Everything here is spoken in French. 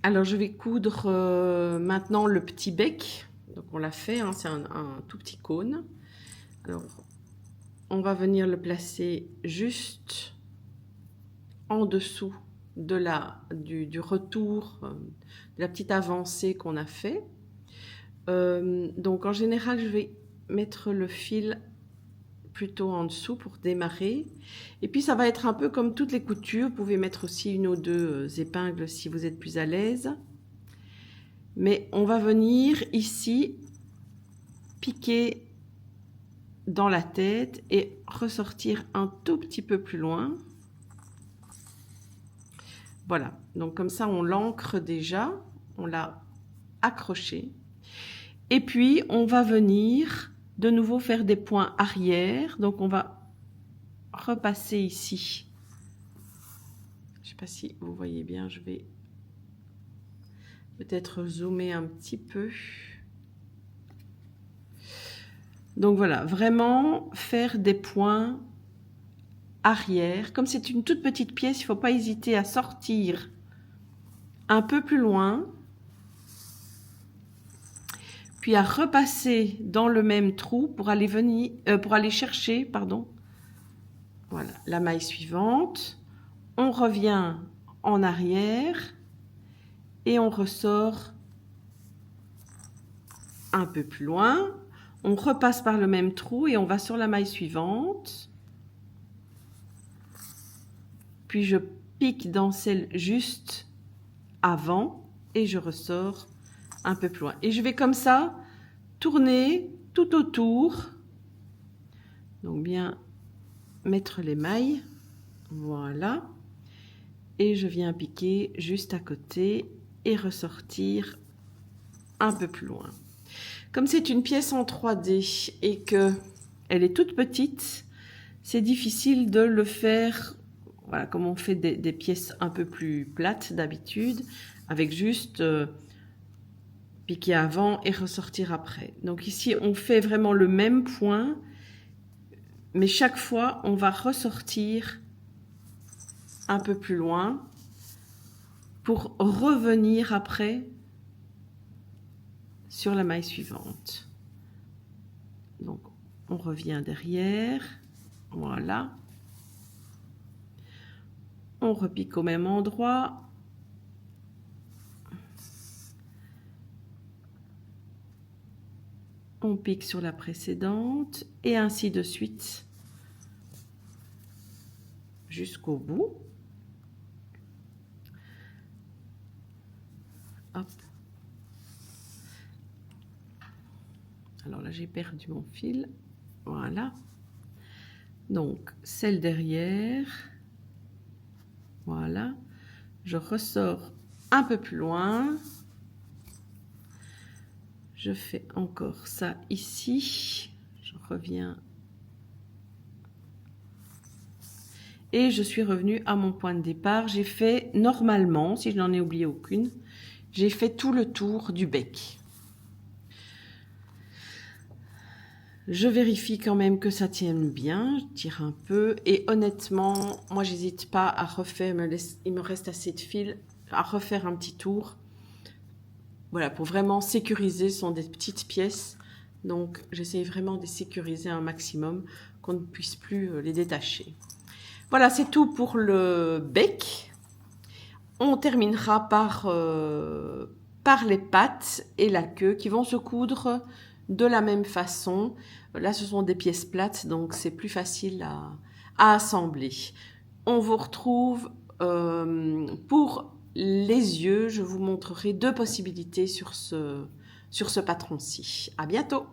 Alors, je vais coudre maintenant le petit bec. Donc, on l'a fait, hein, c'est un tout petit cône. Alors, on va venir le placer juste en dessous de du retour, de la petite avancée qu'on a fait. Donc, en général, je vais mettre le fil plutôt en dessous pour démarrer. Et puis, ça va être un peu comme toutes les coutures. Vous pouvez mettre aussi une ou deux épingles si vous êtes plus à l'aise. Mais on va venir ici piquer dans la tête et ressortir un tout petit peu plus loin. Voilà, donc comme ça on l'ancre déjà, on l'a accroché. Et puis on va venir de nouveau faire des points arrière. Donc on va repasser ici. Je ne sais pas si vous voyez bien, je vais peut-être zoomer un petit peu. Donc voilà, vraiment faire des points arrière. Comme c'est une toute petite pièce, il ne faut pas hésiter à sortir un peu plus loin, puis à repasser dans le même trou pour aller chercher, pardon, voilà, la maille suivante. On revient en arrière et on ressort un peu plus loin. On repasse par le même trou et on va sur la maille suivante. Puis je pique dans celle juste avant et je ressors un peu plus loin. Et je vais comme ça tourner tout autour. Donc bien mettre les mailles. Voilà. Et je viens piquer juste à côté et ressortir un peu plus loin. Comme c'est une pièce en 3D et que elle est toute petite, c'est difficile de le faire, voilà, comme on fait des pièces un peu plus plates d'habitude, avec juste piquer avant et ressortir après. Donc ici, on fait vraiment le même point, mais chaque fois, on va ressortir un peu plus loin pour revenir après sur la maille suivante. Donc, on revient derrière, voilà. On repique au même endroit. On pique sur la précédente et ainsi de suite jusqu'au bout. Hop. Alors là, j'ai perdu mon fil. Voilà. Donc, celle derrière. Voilà. Je ressors un peu plus loin. Je fais encore ça ici. Je reviens. Et je suis revenue à mon point de départ. J'ai fait normalement, si je n'en ai oublié aucune, j'ai fait tout le tour du bec. Je vérifie quand même que ça tienne bien, je tire un peu et honnêtement, moi j'hésite pas à refaire, il me reste assez de fil, à refaire un petit tour. Voilà, pour vraiment sécuriser, ce sont des petites pièces, donc j'essaye vraiment de sécuriser un maximum, qu'on ne puisse plus les détacher. Voilà, c'est tout pour le bec. On terminera par les pattes et la queue qui vont se coudre de la même façon. Là, ce sont des pièces plates, donc c'est plus facile à assembler. On vous retrouve pour les yeux. Je vous montrerai deux possibilités sur ce patron-ci. À bientôt!